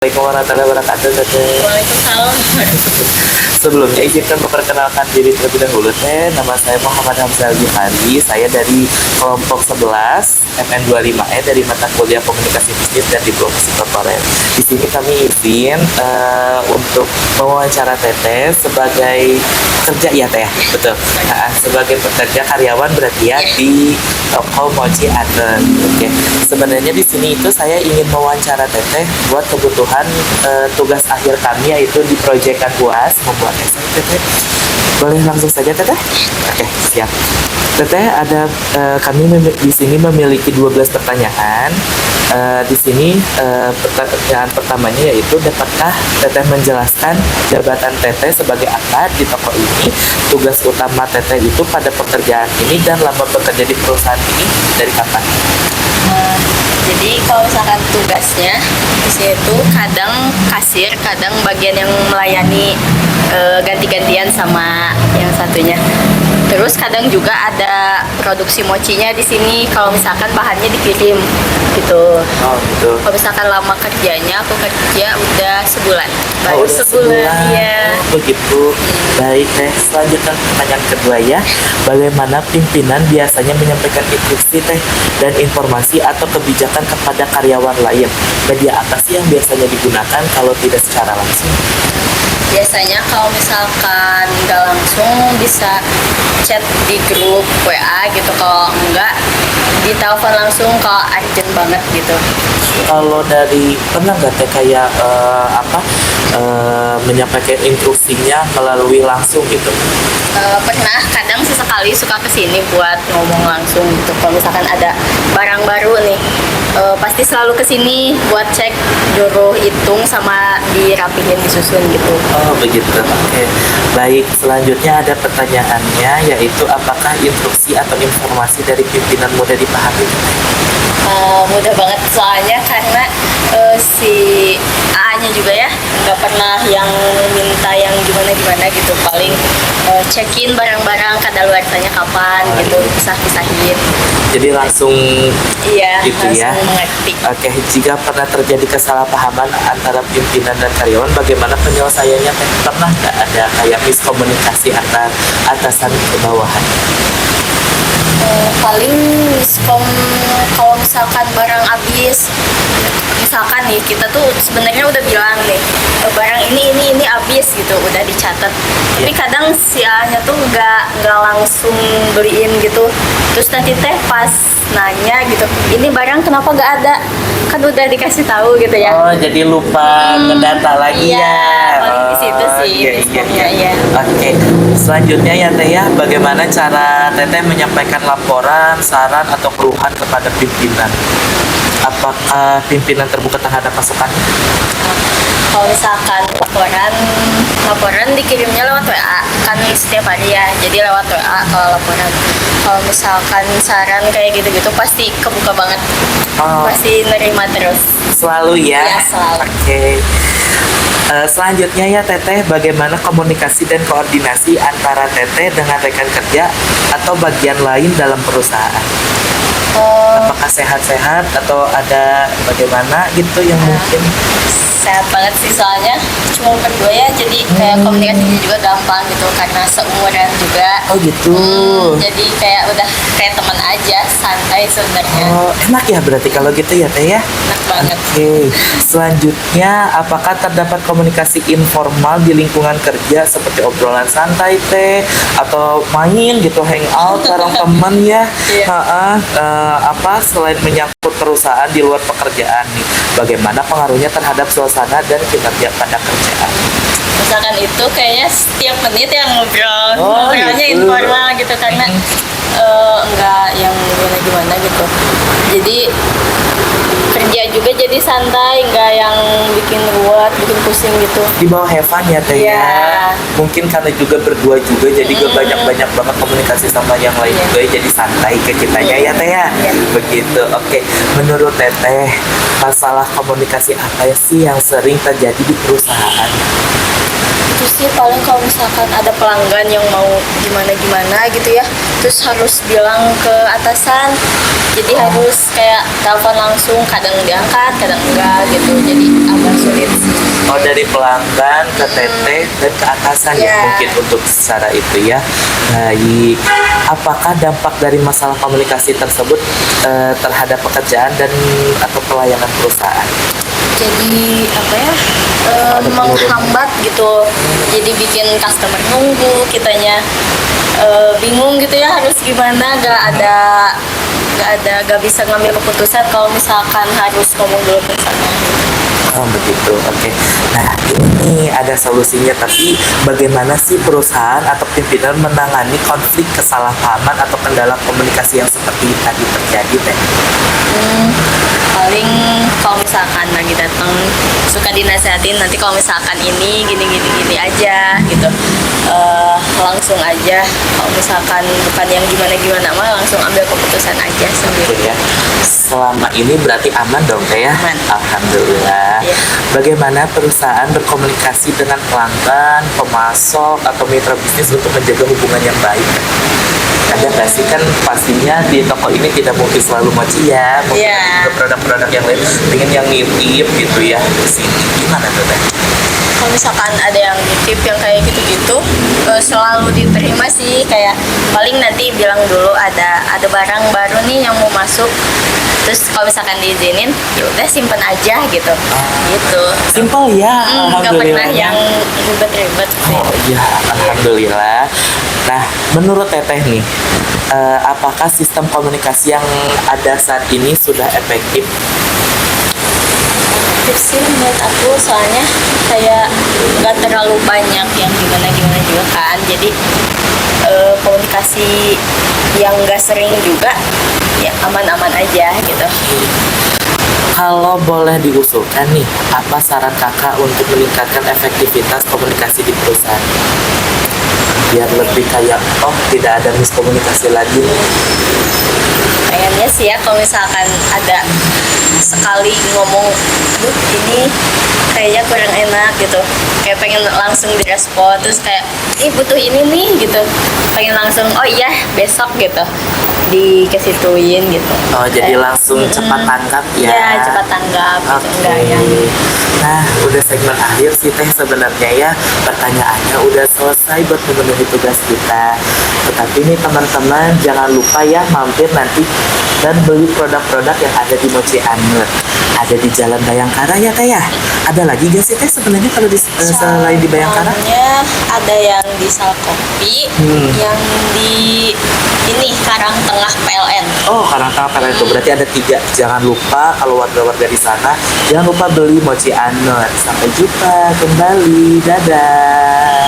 Assalamualaikum warahmatullahi wabarakatuh, Teteh. Waalaikumsalam. Sebelumnya izinkan memperkenalkan diri terlebih dahulu, Teh. Nama saya Muhammad Hamzah Al-Jihadi. Saya dari kelompok 11 MN25E dari mata kuliah Komunikasi Bisnis dan Diplomasi Korporat. Di sini kami izin untuk mewawancara Teteh sebagai kerja ya, Teh. Betul. Nah, sebagai pekerja karyawan berarti ya di toko Mochi Aten. Oke. Sebenarnya di sini itu saya ingin mewawancara Teteh buat kebutuhan tugas akhir kami yaitu di proyekan UAS membuat esai. Teteh boleh langsung saja, Teteh? Oke, siap. Teteh, ada kami di sini memiliki 12 pertanyaan. Di sini pertanyaan pertamanya yaitu, dapatkah Teteh menjelaskan jabatan Teteh sebagai apa di toko ini, tugas utama Teteh itu pada pekerjaan ini, dan lama bekerja di perusahaan ini dari kapan? Jadi kalau misalkan tugasnya di sini tuh kadang kasir, kadang bagian yang melayani ganti-gantian sama yang satunya. Terus kadang juga ada produksi mochinya di sini. Kalau misalkan bahannya dikirim gitu. Oh, gitu. Kalau misalkan lama kerjanya, aku kerja udah sebulan. Oh, udah sebulan. Iya. Oh, begitu. Baik, Teh. Selanjutnya pertanyaan kedua ya. Bagaimana pimpinan biasanya menyampaikan instruksi, Teh, dan informasi atau kebijakan kepada karyawan lain? Media apa sih yang biasanya digunakan kalau tidak secara langsung? Biasanya kalau misalkan nggak langsung bisa chat di grup WA gitu, kalau enggak di telepon langsung kalau urgent banget gitu. Kalau dari pernah nggak Teh kayak menyampaikan instruksinya melalui langsung gitu? Pernah, kadang sesekali suka kesini buat ngomong langsung gitu. Kalau misalkan ada barang baru nih, pasti selalu kesini buat cek, juru hitung sama dirapihin, disusun gitu. Oh, begitu. Oke. Baik, selanjutnya ada pertanyaannya yaitu, apakah instruksi atau informasi dari pimpinan mudah dipahami? Mudah banget soalnya karena si A-nya juga ya nggak pernah yang minta yang gimana gitu, paling check-in barang-barang kadaluarsanya kapan gitu, pisah-pisahin. Jadi langsung Iya, gitu ya. langsung mengerti. Oke, jika pernah terjadi kesalahpahaman antara pimpinan dan karyawan, bagaimana penyelesaiannya? Teh? Pernah nggak ada kayak miskomunikasi antar atasan ke bawahan? Paling miskom kalau misalkan barang habis, misalkan nih kita tuh sebenarnya udah bilang nih barang ini habis gitu, udah dicatat, tapi kadang si A-nya tuh nggak langsung beliin gitu. Terus nanti teh pas nanya gitu, ini barang kenapa nggak ada, kan udah dikasih tahu gitu ya. Oh, jadi lupa ngedata lagi Iya, ya. paling di situ Oh, sih iya, miskomnya, iya. Oke, selanjutnya ya Teh ya, bagaimana cara Teteh menyampaikan laporan, saran atau keluhan kepada pimpinan? Apakah pimpinan terbuka terhadap masukan? Kalau misalkan laporan dikirimnya lewat WA kan setiap hari ya, jadi lewat WA kalau laporan. Kalau misalkan saran kayak gitu-gitu pasti kebuka banget, Oh, pasti nerima terus. selalu ya? Iya, selalu. Oke. Selanjutnya ya Teteh, bagaimana komunikasi dan koordinasi antara Teteh dengan rekan kerja atau bagian lain dalam perusahaan? Apakah sehat-sehat atau ada bagaimana gitu yang mungkin? Sehat banget sih, soalnya cuma berdua ya, jadi kayak komunikasinya juga gampang gitu karena seumuran juga. Oh gitu. Jadi kayak udah kayak teman aja, santai sebenarnya. Oh, enak ya berarti kalau gitu ya Teh ya? Enak banget. Oke, selanjutnya apakah terdapat komunikasi informal di lingkungan kerja seperti obrolan santai Teh atau main gitu, hangout bareng teman ya? Iya. Selain menyangkut perusahaan di luar pekerjaan nih, bagaimana pengaruhnya terhadap suasana dan kinerja pada kerjaan? Misalkan itu kayaknya setiap menit yang ngobrol, Oh, ngobrolnya gitu. informal gitu karena nggak yang gimana-gimana gitu. Jadi kerja juga jadi santai, nggak yang bikin ruwet, bikin pusing gitu. Di bawah have fun ya Teh ya. Iya. Mungkin karena juga berdua juga jadi gak banyak-banyak banget komunikasi sama yang lain Iya. juga ya, jadi santai ke kitanya ya Teh ya. Iya. Begitu. Oke, menurut Teteh, masalah komunikasi apa sih yang sering terjadi di perusahaan? itu sih paling kalau misalkan ada pelanggan yang mau gimana gitu ya, terus harus bilang ke atasan, jadi harus kayak telepon langsung, kadang diangkat kadang enggak gitu, jadi agak sulit sih. Oh, dari pelanggan ke teteh dan ke atasan ya Ya. mungkin untuk secara itu ya. Baik. Apakah dampak dari masalah komunikasi tersebut terhadap pekerjaan dan atau pelayanan perusahaan? Jadi apa ya, Ada penurunan. menghambat gitu, jadi bikin customer nunggu, kitanya bingung gitu ya harus gimana, gak bisa ngambil keputusan kalau misalkan harus ngomong dulu ke sana. Oh begitu, oke. Nah ini ada solusinya, tapi bagaimana sih perusahaan atau pimpinan menangani konflik kesalahpahaman atau kendala komunikasi yang seperti tadi terjadi teh? Paling kalau misalkan lagi datang suka dinasehatin, nanti kalau misalkan ini gini aja gitu, langsung aja, kalau misalkan bukan yang gimana mah langsung ambil keputusan aja sendiri. Gitu ya. Selama ini berarti aman dong teh ya? Aman. Alhamdulillah. Iya. Bagaimana perusahaan berkomunikasi dengan pelanggan, pemasok atau mitra bisnis untuk menjaga hubungan yang baik? Ada nggak sih, kan pastinya di toko ini tidak mungkin selalu mochi ya, mungkin Iya. ada produk-produk yang lain pengen yang nitip gitu ya di sini, gimana tuh teh? Kalau misalkan ada yang nitip yang kayak gitu-gitu, selalu diterima sih, kayak paling nanti bilang dulu ada barang baru nih yang mau masuk, terus kalau misalkan diizinin ya udah simpen aja gitu, gitu. Simple ya, Nggak pernah alhamdulillah. yang ribet-ribet sih. Oh iya, alhamdulillah. Nah, menurut teteh nih, apakah sistem komunikasi yang ada saat ini sudah efektif? Tips sih menurut aku, soalnya kayak nggak terlalu banyak yang gimana juga kan, jadi komunikasi yang nggak sering juga ya aman-aman aja gitu. Kalau boleh diusulkan nih, apa saran kakak untuk meningkatkan efektivitas komunikasi di perusahaan? Biar lebih kayak, oh tidak ada miskomunikasi lagi nih. Pengennya sih ya kalau misalkan ada sekali ngomong, aduh ini kayaknya kurang enak gitu, kayak pengen langsung direspon, terus kayak butuh ini nih gitu, pengen langsung oh iya besok gitu dikasih tuin gitu. Oh, jadi Kayak, langsung cepat tanggap ya? Iya, cepat tanggap gitu, Oke. enggak yang Nah, udah segmen akhir sih teh sebenarnya ya. Pertanyaannya udah selesai buat memenuhi tugas kita. Tetapi nih teman-teman jangan lupa ya mampir nanti dan beli produk-produk yang ada di Mochi Anur. Ada di Jalan Bayangkara ya teh ya. Ada lagi gak sih teh sebenarnya kalau di selain di Bayangkara? Soalnya ada yang di Salkopi, yang di ini Karang Tengah PLN. Oh, Karangtengah PLN itu berarti ada 3. Jangan lupa kalau warga-warga di sana jangan lupa beli Mochi Anur. Sampai jumpa kembali. Dadah.